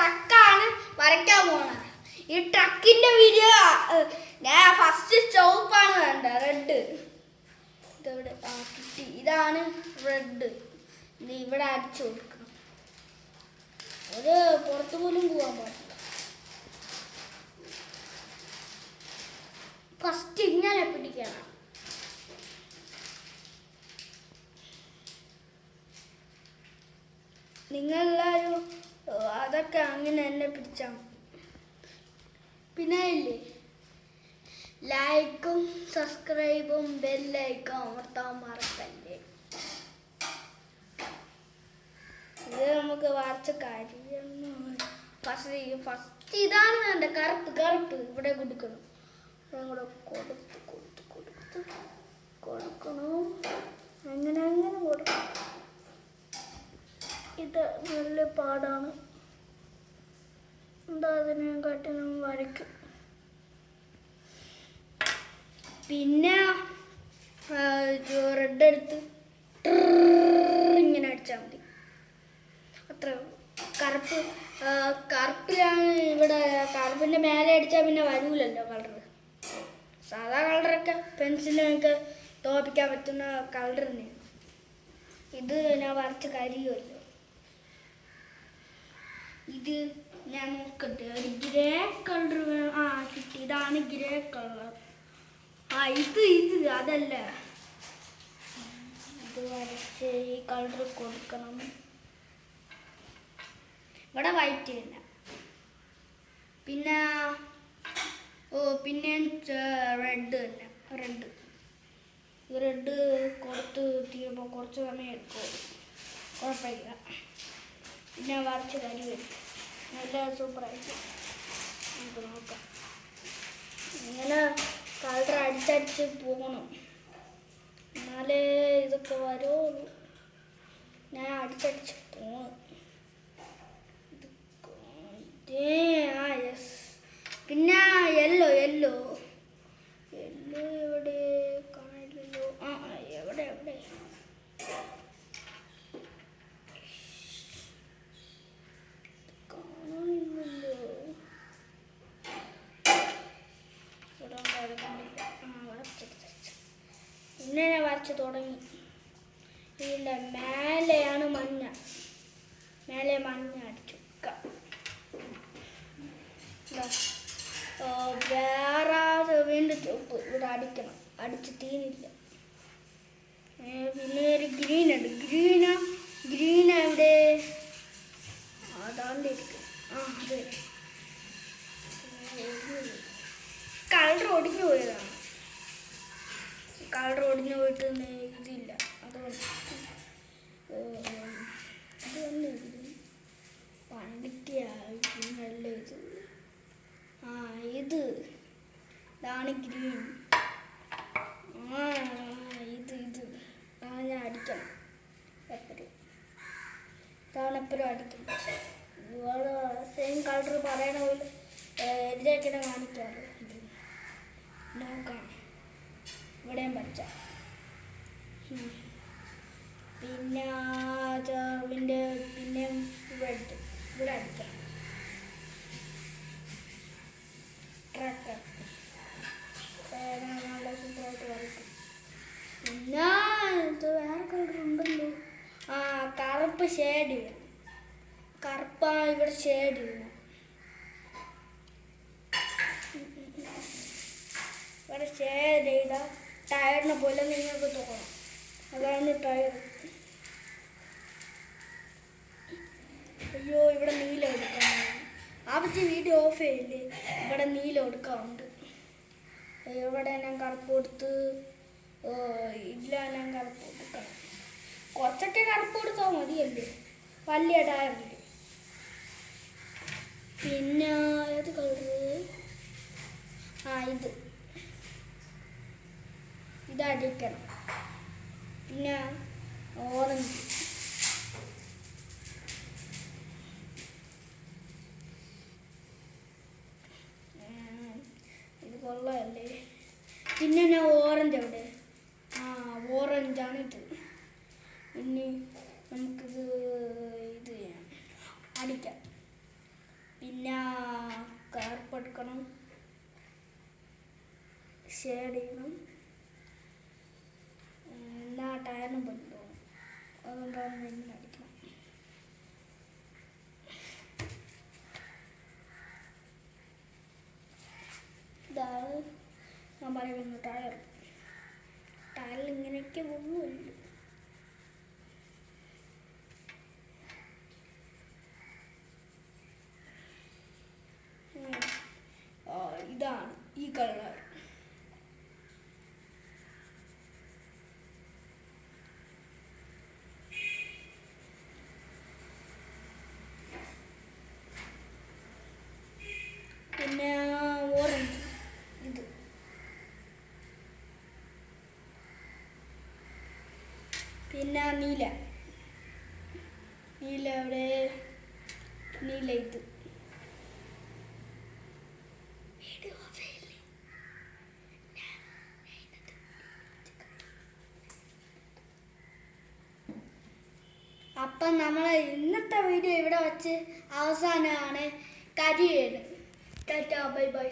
ട്രക്കാണ് വരയ്ക്കാൻ പോകുന്നത്. ഈ ട്രക്കിന്റെ വീഡിയോ ഞാൻ ഫസ്റ്റ് ചുവപ്പാണ് വേണ്ടത്, റെഡ്. ഇതവിടെ കിട്ടി. ഇതാണ് റെഡ്. ഇത് ഇവിടെ അടിച്ചു കൊടുക്കണം. അത് പുറത്തു പോലും പോകാൻ പാടില്ല. ഫസ്റ്റ് ഇങ്ങനെ പിടിക്കണം. നിങ്ങളെല്ലാവരും അതൊക്കെ അങ്ങനെ തന്നെ പിടിച്ചാൽ മതി. പിന്നെ ഇല്ലേ, ലൈക്കും സബ്സ്ക്രൈബും ബെല്ലൈക്കും അമർത്താൻ മറക്കല്ലേ. ഇത് നമുക്ക് വരച്ച കാര്യം. ഫസ്റ്റ് ഇതാണ് വേണ്ട, കറുപ്പ് ഇവിടെ കൊടുക്കണം. കൂടെ കൊടുക്കണം. അങ്ങനെ കൊടുക്കണം. ഇത് നല്ല പാടാണ്. എന്താ അതിനെ കാട്ടി നമ്മൾ വരയ്ക്കും. പിന്നെ റെഡ് എടുത്ത് ഇങ്ങനെ അടിച്ചാൽ മതി. അത്ര കറുപ്പിലാണ്. ഇവിടെ കറുപ്പിൻ്റെ മേലെ അടിച്ചാൽ പിന്നെ വരൂലല്ലോ കളർ. സാധാ കളറൊക്കെ പെൻസിലിനൊക്കെ തോപ്പിക്കാൻ പറ്റുന്ന കളർ തന്നെയാണ്. ഇത് ഞാൻ വരച്ച കരിയുമല്ലോ. ഇത് ഞാൻ നോക്കട്ടെ, ഒരു ഗ്രേ കളർ വേണം. കിട്ടി. ഇതാണ് ഗ്രേ കളർ. ഇത് അതല്ല. ഇത് വരച്ച് ഈ കളർ കൊടുക്കണം. ഇവിടെ വൈറ്റ് ഇല്ല. പിന്നെ റെഡ് തന്നെ. റെഡ് കൊടുത്ത് തീരുമ്പോൾ കുറച്ച് സമയം എടുക്കും. കുഴപ്പമില്ല. പിന്നെ വരച്ച് കരി വരും. നല്ല സൂപ്പറായിട്ട് നമുക്ക് നോക്കാം. ഇങ്ങനെ കളർ അടിച്ചടിച്ച് പോകണം, എന്നാലേ ഇതൊക്കെ വരുള്ളൂ. ഞാൻ അടിച്ചടിച്ച് പോകണം. യെസ്. പിന്നെ യെല്ലോ എവിടെ കാണില്ലല്ലോ. എവിടെ കാണുന്നില്ലല്ലോ. പിന്നെ ഞാൻ വരച്ച് തുടങ്ങി. ഇതിൻ്റെ മേലെയാണ് മഞ്ഞ അടിച്ചു. വേറെ വീണ്ടും ചുവപ്പ് ഇവിടെ അടിക്കണം. അടിച്ച് തീരില്ല. പിന്നെ ഒരു ഗ്രീൻ ഉണ്ട്. ഗ്രീൻ എവിടെ? അതാണ്ടിരിക്കും. അത് കളർ ഒടിഞ്ഞു പോയതാണ്. കളർ ഒടിഞ്ഞു പോയിട്ട് ഇതില്ല. അതുകൊണ്ട് പണ്ടിട്ടിയാല്ല. ഇതാണ് ഗ്രീൻ. ഇത് ഞാൻ അടിക്കണം എപ്പോഴും. ഇതാണ് എപ്പോഴും അടിക്കണം. ഒരുപാട് സെയിം കളർ പറയണ പോലെ എഴുതിയൊക്കെ കാണിക്കാറ്. നോക്കാം. ഇവിടെയും പച്ച. പിന്നെ റെഡ് ഇവിടെ അടിക്കണം. ട്രക്ക് നല്ല സൂപ്പറായിട്ട് വരയ്ക്കും. പിന്നെ ഇത് വേറെ കളർ ഉണ്ടല്ലോ. കറുപ്പ് ഷെയ്ഡ് വേണം. കറുപ്പാണ് ഇവിടെ ഷെയ്ഡ് വേണം. ഇവിടെ ഷെയ്ഡ് ചെയ്താൽ ടയറിനെ പോലെ നിങ്ങൾക്ക് തോന്നും. അതാണ് ടയർ. അയ്യോ, ഇവിടെ നീല എടുക്കാൻ. ആവശ്യം വീഡിയോ ഓഫ് ചെയ്യില്ലേ. ഇവിടെ നീല എടുക്കാറുണ്ട്. ഇവിടെ ഞാൻ കറുപ്പ് കൊടുത്ത് ഇല്ല. ഞാൻ കറുപ്പ് കൊടുക്കണം. കുറച്ചൊക്കെ കറുപ്പ് കൊടുത്താൽ മതിയല്ലേ, വലിയ ടയറിൽ. പിന്നെ ഏത് കളറ്? ഇതടിക്കണം. പിന്നെ ഓറഞ്ച്. ഇത് കൊള്ളാമല്ലേ. പിന്നെ ഞാൻ ഓറഞ്ച് എവിടെ? ഓറഞ്ചാണ് ഇത്. ഇനി നമുക്കിത് ചെയ്യാം, അടിക്കാം. പിന്നെ കറുപ്പെടുക്കണം, ഷെയ്ഡ് ചെയ്യണം. എന്നാ ടയറിനും പറ്റുമോ അതുകൊണ്ടാണ് ഇങ്ങനെ അടിക്കണം. ഇതാണ് ഞാൻ പറയുന്നു ടയറിൽ ഇങ്ങനെയൊക്കെ ഒന്നുമില്ല. ഇതാണ് ഈ കളർ. പിന്നെ ഓറഞ്ച് ഇത്. പിന്നെ നീല ഇവിടെ നീല ഇത്. അപ്പം നമ്മൾ ഇന്നത്തെ വീഡിയോ ഇവിടെ വെച്ച് അവസാനമാണ് കരിയാണ്. Tata bye bye.